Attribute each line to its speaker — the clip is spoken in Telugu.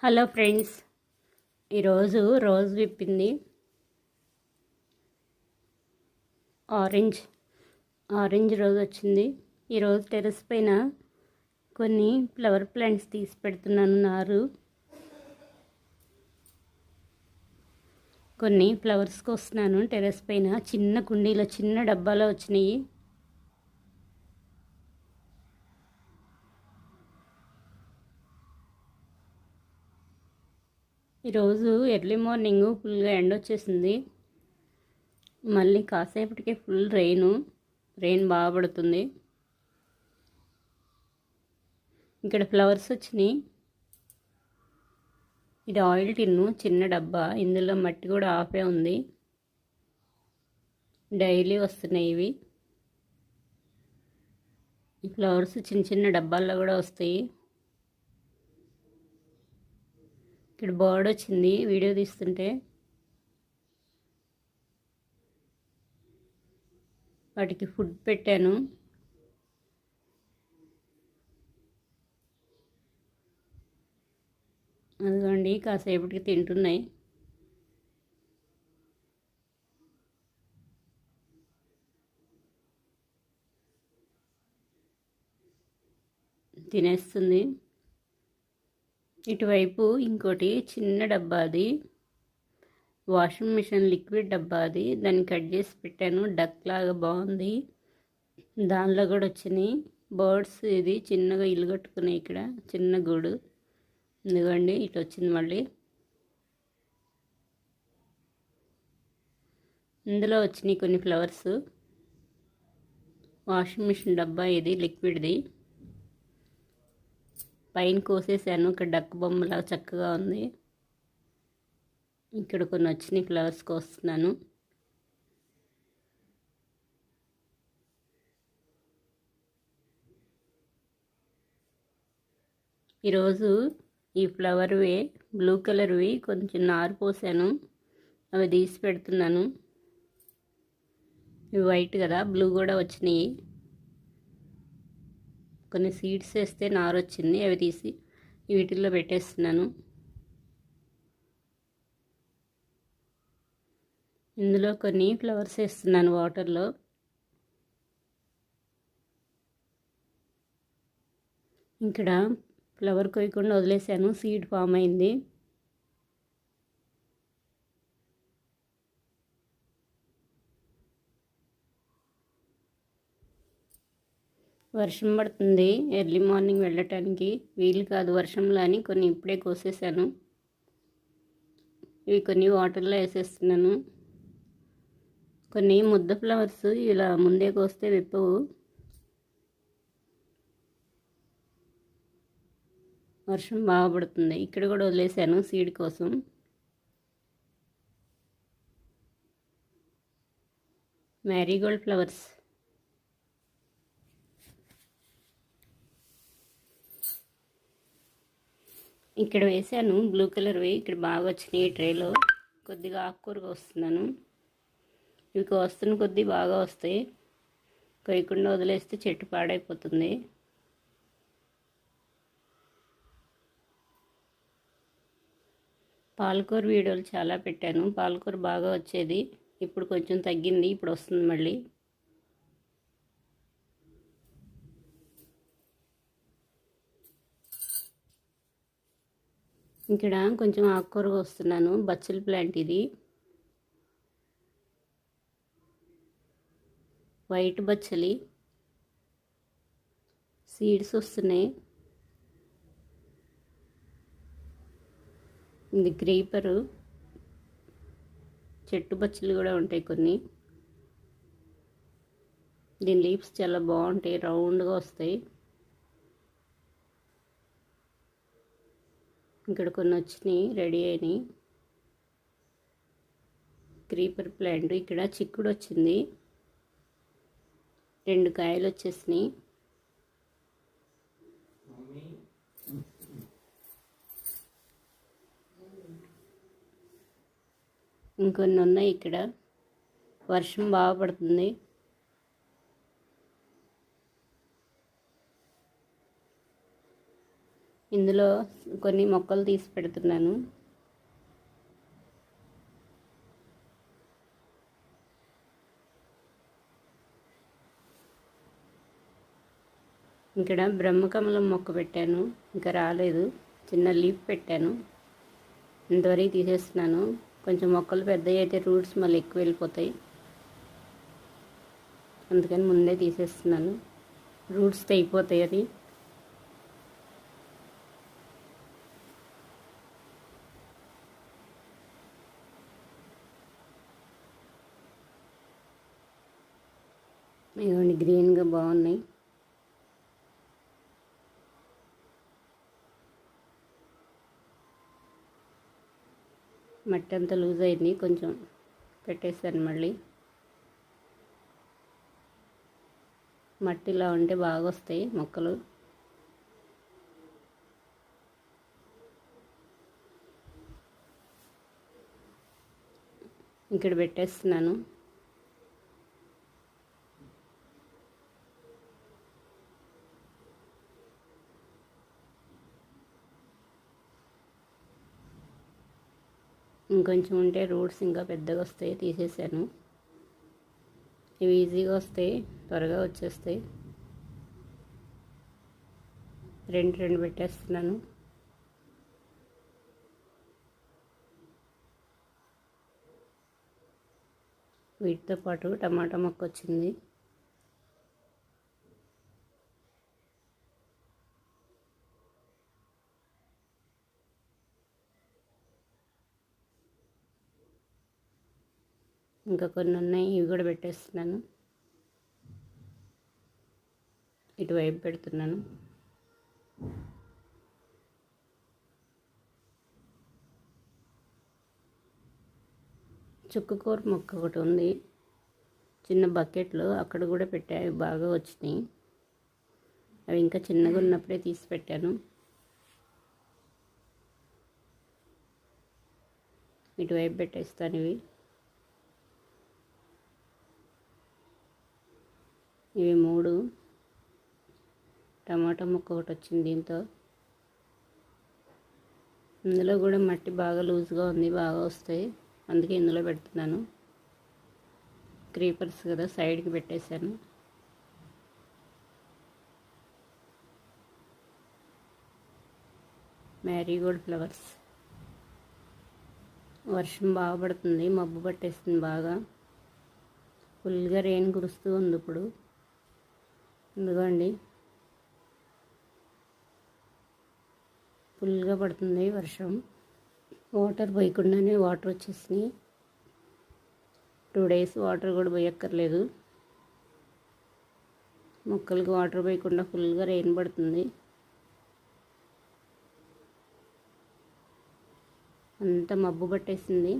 Speaker 1: హలో ఫ్రెండ్స్, ఈరోజు రోజ్ విప్పింది. ఆరెంజ్ రోజ్ వచ్చింది. ఈరోజు టెర్రస్ పైన కొన్ని ఫ్లవర్ ప్లాంట్స్ తీసి పెడుతున్నాను. కొన్ని ఫ్లవర్స్కి వస్తున్నాను. టెర్రస్ పైన చిన్న కుండీలో చిన్న డబ్బాలో వచ్చినాయి. ఈరోజు ఎర్లీ మార్నింగ్ ఫుల్గా ఎండ వచ్చేసింది. మళ్ళీ కాసేపటికే ఫుల్ రెయిన్ బాగా పడుతుంది. ఇక్కడ ఫ్లవర్స్ వచ్చినాయి. ఇది ఆయిల్ టిన్ను, చిన్న డబ్బా. ఇందులో మట్టి కూడా ఆఫే ఉంది. డైలీ వస్తున్నాయి ఇవి. ఈ ఫ్లవర్స్ చిన్న చిన్న డబ్బాల్లో కూడా వస్తాయి. ఇక్కడ బర్డ్ వచ్చింది వీడియో తీస్తుంటే. వాటికి ఫుడ్ పెట్టాను. అదిగోండి కాసేపటికి తింటున్నాయి. తినేస్తుంది. ఇటువైపు ఇంకోటి చిన్న డబ్బా, అది వాషింగ్ మిషన్ లిక్విడ్ డబ్బా. అది దాన్ని కట్ చేసి పెట్టాను. డక్ లాగా బాగుంది. దానిలో కూడా వచ్చినాయి బర్డ్స్. ఇది చిన్నగా ఇల్లు కట్టుకున్నాయి. ఇక్కడ చిన్న గూడు. ఎందుకండి ఇటు వచ్చింది. మళ్ళీ ఇందులో వచ్చినాయి కొన్ని ఫ్లవర్స్. వాషింగ్ మిషన్ డబ్బా ఇది లిక్విడ్ది. పైన కోసేసాను. ఇక్కడ డక్ బొమ్మలాగా చక్కగా ఉంది. ఇక్కడ కొన్ని వచ్చినాయి ఫ్లవర్స్ కోస్తున్నాను. ఈరోజు ఈ ఫ్లవర్వి బ్లూ కలర్వి కొంచెం నారు పోసాను. అవి తీసి పెడుతున్నాను. ఇవి వైట్ కదా, బ్లూ కూడా వచ్చినాయి. కొన్ని సీడ్స్ వేస్తే నారు వచ్చింది. అవి తీసి వీటిల్లో పెట్టేస్తున్నాను. ఇందులో కొన్ని ఫ్లవర్స్ వేస్తున్నాను వాటర్లో. ఇక్కడ ఫ్లవర్ కొయ్యకుండా వదిలేసాను. సీడ్ ఫామ్ అయింది. వర్షం పడుతుంది. ఎర్లీ మార్నింగ్ వెళ్ళటానికి వీలు కాదు వర్షంలో అని కొన్ని ఇప్పుడే కోసేసాను. ఇవి కొన్ని వాటర్లో వేసేస్తున్నాను. కొన్ని ముద్ద ఫ్లవర్స్ ఇలా ముందే కోస్తే విప్పవు. వర్షం బాగా పడుతుంది. ఇక్కడ కూడా వదిలేసాను సీడ్ కోసం. మ్యారీగోల్డ్ ఫ్లవర్స్. ఇక్కడ వేసాను బ్లూ కలర్వి. ఇక్కడ బాగా వచ్చినాయి. ట్రేలో కొద్దిగా ఆకుకూరగా వస్తున్నాను. ఇవి కోస్తున్న కొద్దీ బాగా వస్తాయి. కొయ్యకుండా వదిలేస్తే చెట్టు పాడైపోతుంది. పాలకూర వీడియోలు చాలా పెట్టాను. పాలకూర బాగా వచ్చేది. ఇప్పుడు కొంచెం తగ్గింది. ఇప్పుడు వస్తుంది మళ్ళీ. ఇక్కడ కొంచెం ఆకుకూరగా వస్తున్నాను. బచ్చలి ప్లాంట్ ఇది. వైట్ బచ్చలి. సీడ్స్ వస్తున్నాయి. ఇది క్రీపరు. చెట్టు బచ్చలు కూడా ఉంటాయి కొన్ని. దీని లీవ్స్ చాలా బాగుంటాయి, రౌండ్గా వస్తాయి. ఇక్కడ కొన్ని వచ్చినాయి, రెడీ అయినాయి. Creeper plant. ఇక్కడ చిక్కుడు వచ్చింది. 2 కాయలు వచ్చేసినాయి. ఇంకొన్ని ఉన్నాయి. ఇక్కడ వర్షం బాగా పడుతుంది. ఇందులో కొన్ని మొక్కలు తీసి పెడుతున్నాను. ఇక్కడ బ్రహ్మకమలం మొక్క పెట్టాను, ఇంకా రాలేదు. చిన్న లీఫ్ పెట్టాను, ఇంతవరకు తీసేస్తున్నాను. కొంచెం మొక్కలు పెద్దవి అయితే రూట్స్ మళ్ళీ ఎక్కువ వెళ్ళిపోతాయి, అందుకని ముందే తీసేస్తున్నాను. రూట్స్ తెగిపోతాయి అది. ఇవన్నీ గ్రీన్గా బాగున్నాయి. మట్టి అంతా లూజ్ అయింది, కొంచెం పెట్టేసాను. మళ్ళీ మట్టిలా ఉంటే బాగా వస్తాయి మొక్కలు. ఇక్కడ పెట్టేస్తున్నాను. ఇంకొంచెం ఉంటే రూట్స్ ఇంకా పెద్దగా వస్తాయి, తీసేసాను. ఇవి ఈజీగా వస్తాయి, త్వరగా వచ్చేస్తాయి. రెండు పెట్టేస్తున్నాను. వీటితో పాటు టమాటా మొక్క వచ్చింది. ఇంకా కొన్ని ఉన్నాయి, ఇవి కూడా పెట్టేస్తున్నాను. ఇటువైపు పెడుతున్నాను. చుక్కకూర మొక్క ఒకటి ఉంది చిన్న బకెట్లో, అక్కడ కూడా పెట్టాయి, బాగా వచ్చినాయి. అవి ఇంకా చిన్నగా ఉన్నప్పుడే తీసి పెట్టాను. ఇటువైపు పెట్టేస్తాను. ఇవి 3. టమాటా మొక్క ఒకటి వచ్చింది దీంతో. ఇందులో కూడా మట్టి బాగా లూజ్గా ఉంది, బాగా వస్తాయి, అందుకే ఇందులో పెడుతున్నాను. క్రీపర్స్ కదా, సైడ్కి పెట్టేశాను. మ్యారీగోల్డ్ ఫ్లవర్స్. వర్షం బాగా పడుతుంది, మబ్బు పట్టేస్తుంది బాగా. ఫుల్గా రెయిన్ కురుస్తూ ఉంది ఇప్పుడు. ఇదిగోండి, ఫుల్గా పడుతుంది వర్షం. వాటర్ పోయకుండానే వాటర్ వచ్చేసినాయి. 2 days వాటర్ కూడా పోయక్కర్లేదు. మొక్కలకి వాటర్ పోయకుండా ఫుల్గా రెయిన్ పడుతుంది. అంతా మబ్బు పట్టేసింది.